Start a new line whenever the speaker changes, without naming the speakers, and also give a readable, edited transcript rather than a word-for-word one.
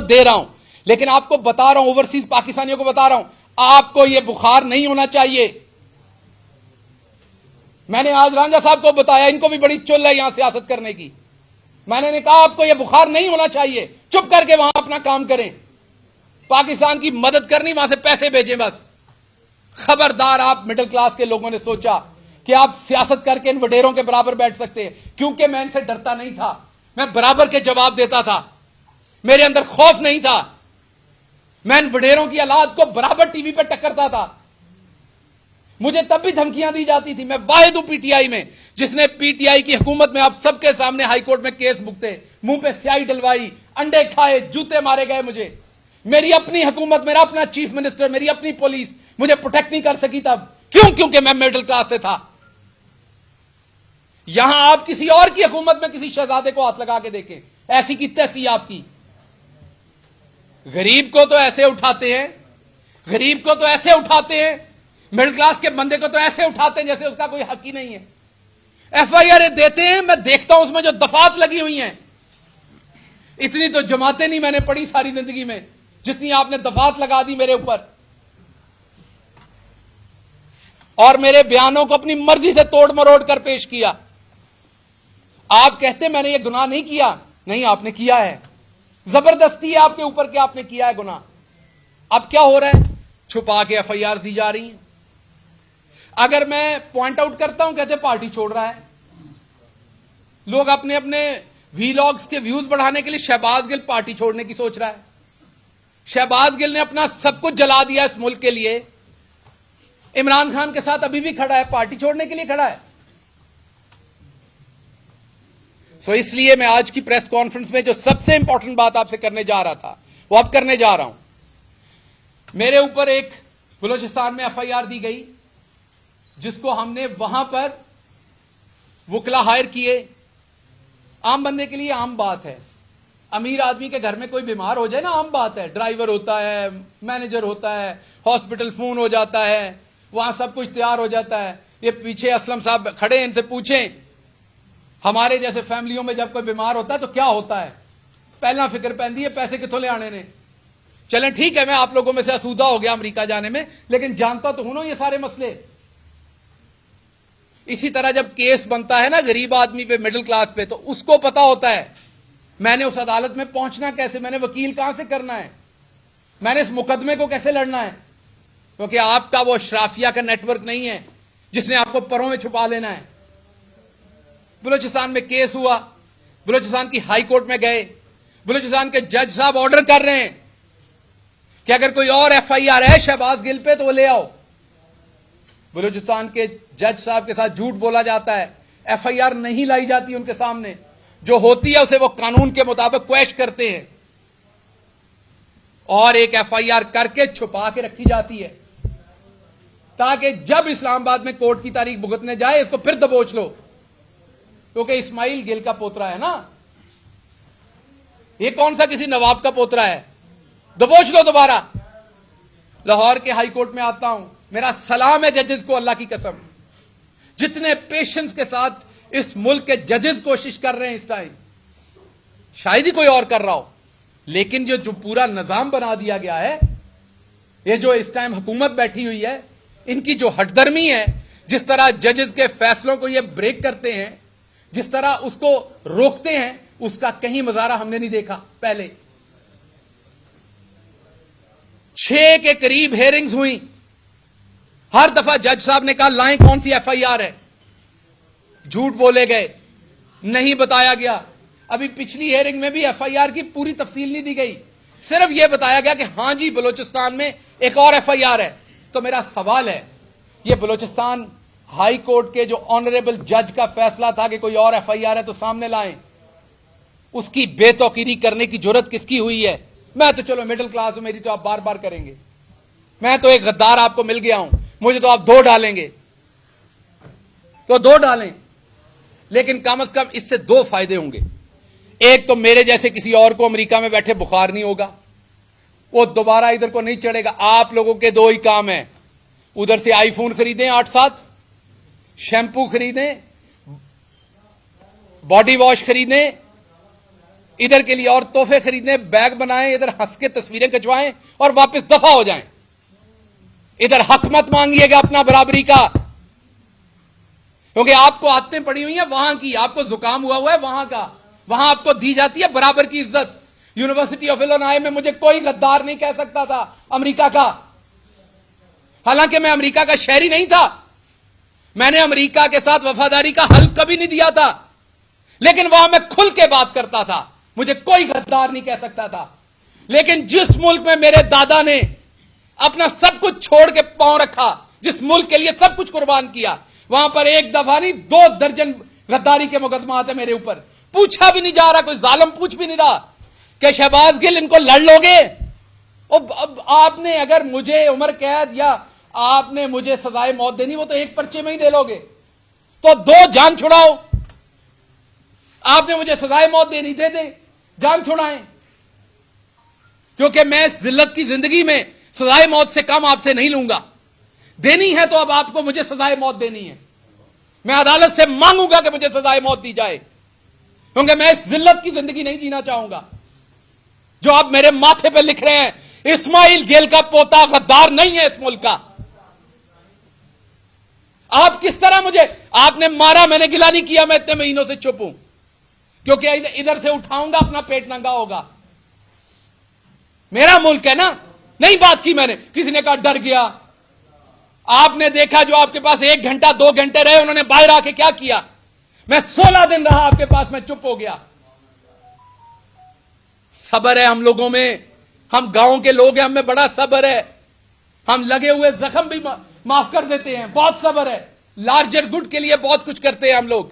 دے رہا ہوں، لیکن آپ کو بتا رہا ہوں، اوورسیز پاکستانیوں کو بتا رہا ہوں، آپ کو یہ بخار نہیں ہونا چاہیے۔ میں نے آج رانجھا صاحب کو بتایا، ان کو بھی بڑی چل ہے یہاں سیاست کرنے کی۔ میں نے کہا آپ کو یہ بخار نہیں ہونا چاہیے، چپ کر کے وہاں اپنا کام کریں، پاکستان کی مدد کرنی، وہاں سے پیسے بھیجیں بس۔ خبردار، آپ مڈل کلاس کے لوگوں نے سوچا کہ آپ سیاست کر کے ان وڈیروں کے برابر بیٹھ سکتے ہیں، کیونکہ میں ان سے ڈرتا نہیں تھا، میں برابر کے جواب دیتا تھا، میرے اندر خوف نہیں تھا، میں ان وڈیروں کی اولاد کو برابر ٹی وی پہ ٹکرتا تھا۔ مجھے تب بھی دھمکیاں دی جاتی تھی، میں واحد ہوں پی ٹی آئی میں جس نے پی ٹی آئی کی حکومت میں آپ سب کے سامنے ہائی کورٹ میں کیس بکتے، منہ پہ سیاہی ڈلوائی، انڈے کھائے، جوتے مارے گئے مجھے۔ میری اپنی حکومت، میرا اپنا چیف منسٹر، میری اپنی پولیس مجھے پروٹیکٹ نہیں کر سکی تب، کیونکہ میں مڈل کلاس سے تھا۔ یہاں آپ کسی اور کی حکومت میں کسی شہزادے کو ہاتھ لگا کے دیکھیں، ایسی کی تیسی آپ کی۔ غریب کو تو ایسے اٹھاتے ہیں، غریب کو تو ایسے اٹھاتے ہیں، مڈل کلاس کے بندے کو تو ایسے اٹھاتے ہیں جیسے اس کا کوئی حق ہی نہیں ہے۔ ایف آئی آر دیتے ہیں، میں دیکھتا ہوں اس میں جو دفعات لگی ہوئی ہیں، اتنی تو جماعتیں نہیں میں نے پڑھی ساری زندگی میں جتنی آپ نے دفعات لگا دی میرے اوپر، اور میرے بیانوں کو اپنی مرضی سے توڑ مروڑ کر پیش کیا۔ آپ کہتے میں نے یہ گناہ نہیں کیا، نہیں آپ نے کیا ہے، زبردستی ہے آپ کے اوپر کہ آپ نے کیا ہے گناہ۔ اب کیا ہو رہا ہے؟ چھپا کے ایف آئی آر دی جا رہی ہیں۔ اگر میں پوائنٹ آؤٹ کرتا ہوں کہتے پارٹی چھوڑ رہا ہے، لوگ اپنے اپنے وی لاگز کے ویوز بڑھانے کے لیے شہباز گل پارٹی چھوڑنے کی سوچ رہا ہے۔ شہباز گل نے اپنا سب کچھ جلا دیا اس ملک کے لیے، عمران خان کے ساتھ ابھی بھی کھڑا ہے، پارٹی چھوڑنے کے لیے کھڑا ہے۔ سو اس لیے میں آج کی پریس کانفرنس میں جو سب سے امپورٹنٹ بات آپ سے کرنے جا رہا تھا وہ اب کرنے جا رہا ہوں۔ میرے اوپر ایک بلوچستان میں ایف آئی آر دی گئی جس کو ہم نے وہاں پر وکلا ہائر کیے۔ عام بندے کے لیے عام بات ہے، امیر آدمی کے گھر میں کوئی بیمار ہو جائے نا، عام بات ہے، ڈرائیور ہوتا ہے، مینیجر ہوتا ہے، ہاسپٹل فون ہو جاتا ہے، وہاں سب کچھ تیار ہو جاتا ہے۔ یہ پیچھے اسلم صاحب کھڑے ہیں، ان سے پوچھیں ہمارے جیسے فیملیوں میں جب کوئی بیمار ہوتا ہے تو کیا ہوتا ہے؟ پہلا فکر پہنتی ہے پیسے کتوں لے آنے نے۔ چلیں ٹھیک ہے، میں آپ لوگوں میں سے اسودہ ہو گیا امریکہ جانے میں، لیکن جانتا تو ہوں نا یہ سارے مسئلے۔ اسی طرح جب کیس بنتا ہے نا غریب آدمی پہ، مڈل کلاس پہ، تو اس کو پتا ہوتا ہے میں نے اس عدالت میں پہنچنا کیسے، میں نے وکیل کہاں سے کرنا ہے، میں نے اس مقدمے کو کیسے لڑنا ہے، کیونکہ آپ کا وہ اشرافیہ کا نیٹ ورک نہیں ہے جس نے آپ کو پروں میں چھپا لینا ہے۔ بلوچستان میں کیس ہوا، بلوچستان کی ہائی کورٹ میں گئے، بلوچستان کے جج صاحب آرڈر کر رہے ہیں کہ اگر کوئی اور ایف آئی آر ہے شہباز گل پہ تو وہ لے آؤ۔ بلوچستان کے جج صاحب کے ساتھ جھوٹ بولا جاتا ہے، ایف آئی آر نہیں لائی جاتی ان کے سامنے، جو ہوتی ہے اسے وہ قانون کے مطابق کویش کرتے ہیں اور ایک ایف آئی آر کر کے چھپا کے رکھی جاتی ہے تاکہ جب اسلام آباد میں کورٹ کی تاریخ بھگتنے جائے اس کو پھر دبوچ لو، کیونکہ اسماعیل گل کا پوترا ہے نا، یہ کون سا کسی نواب کا پوترا ہے، دبوچ لو دوبارہ۔ لاہور کے ہائی کورٹ میں آتا ہوں، میرا سلام ہے ججز کو، اللہ کی قسم جتنے پیشنس کے ساتھ اس ملک کے ججز کوشش کر رہے ہیں اس ٹائم، شاید ہی کوئی اور کر رہا ہو، لیکن جو پورا نظام بنا دیا گیا ہے، یہ جو اس ٹائم حکومت بیٹھی ہوئی ہے، ان کی جو ہٹ درمی ہے، جس طرح ججز کے فیصلوں کو یہ بریک کرتے ہیں، جس طرح اس کو روکتے ہیں، اس کا کہیں مظاہرہ ہم نے نہیں دیکھا پہلے۔ 6 کے قریب ہیئرنگز ہوئی، ہر دفعہ جج صاحب نے کہا لائیں کون سی ایف آئی آر ہے، جھوٹ بولے گئے، نہیں بتایا گیا۔ ابھی پچھلی ہیئرنگ میں بھی ایف آئی آر کی پوری تفصیل نہیں دی گئی، صرف یہ بتایا گیا کہ ہاں جی بلوچستان میں ایک اور ایف آئی آر ہے۔ تو میرا سوال ہے، یہ بلوچستان ہائی کورٹ کے جو آنریبل جج کا فیصلہ تھا کہ کوئی اور ایف آئی آر ہے تو سامنے لائیں، اس کی بے توقیری کرنے کی جرت کس کی ہوئی ہے؟ میں تو چلو مڈل کلاس ہوں، میری تو آپ بار بار کریں گے، میں تو ایک غدار آپ کو مل گیا ہوں، مجھے تو آپ 2 ڈالیں گے تو 2 ڈالیں، لیکن کم از کم اس سے 2 فائدے ہوں گے۔ ایک تو میرے جیسے کسی اور کو امریکہ میں بیٹھے بخار نہیں ہوگا، وہ دوبارہ ادھر کو نہیں چڑھے گا۔ آپ لوگوں کے 2 ہی کام ہیں، ادھر سے آئی فون خریدیں 8-7، شیمپو خریدیں، باڈی واش خریدیں ادھر کے لیے اور تحفے خریدنے، بیگ بنائیں، ادھر ہنس کے تصویریں کھنچوائیں اور واپس دفع ہو جائیں. ادھر حق مت مانگیے گا اپنا برابری کا، کیونکہ آپ کو عادتیں پڑی ہوئی ہیں وہاں کی، آپ کو زکام ہوا ہے وہاں کا، وہاں آپ کو دی جاتی ہے برابر کی عزت. یونیورسٹی آف الینوائے میں مجھے کوئی غدار نہیں کہہ سکتا تھا امریکہ کا، حالانکہ میں امریکہ کا شہری نہیں تھا، میں نے امریکہ کے ساتھ وفاداری کا حلف کبھی نہیں دیا تھا، لیکن وہاں میں کھل کے بات کرتا تھا، مجھے کوئی غدار نہیں کہہ سکتا تھا. لیکن جس ملک میں میرے دادا نے اپنا سب کچھ چھوڑ کے پاؤں رکھا، جس ملک کے لیے سب کچھ قربان کیا، وہاں پر ایک دفعہ نہیں 2 درجن غداری کے مقدمات ہیں میرے اوپر. پوچھا بھی نہیں جا رہا، کوئی ظالم پوچھ بھی نہیں رہا کہ شہباز گل ان کو لڑ لو گے. اب آپ نے اگر مجھے عمر قید یا آپ نے مجھے سزائے موت دینی، وہ تو ایک پرچے میں ہی دے لو گے، تو 2 جان چھڑاؤ. آپ نے مجھے سزائے موت دینی، دے دیں، جان چھڑائیں، کیونکہ میں ذلت کی زندگی میں سزائے موت سے کم آپ سے نہیں لوں گا. دینی ہے تو اب آپ کو مجھے سزائے موت دینی ہے. میں عدالت سے مانگوں گا کہ مجھے سزائے موت دی جائے، کیونکہ میں اس ذلت کی زندگی نہیں جینا چاہوں گا. جو آپ میرے ماتھے پہ لکھ رہے ہیں، اسماعیل گیل کا پوتا غدار نہیں ہے اس ملک کا. آپ کس طرح مجھے، آپ نے مارا، میں نے گلہ نہیں کیا، میں اتنے مہینوں سے چپ ہوں، کیونکہ ادھر سے اٹھاؤں گا اپنا پیٹ ننگا ہوگا. میرا ملک ہے نا. نہیں بات کی میں نے، کسی نے کہا ڈر گیا. آپ نے دیکھا جو آپ کے پاس 1 گھنٹہ 2 گھنٹے رہے، انہوں نے باہر آ کے کیا کیا. میں 16 دن رہا آپ کے پاس، میں چپ ہو گیا. صبر ہے ہم لوگوں میں، ہم گاؤں کے لوگ ہیں، ہم میں بڑا صبر ہے. ہم لگے ہوئے زخم بھی معاف کر دیتے ہیں، بہت صبر ہے. لارجر گڈ کے لیے بہت کچھ کرتے ہیں ہم لوگ.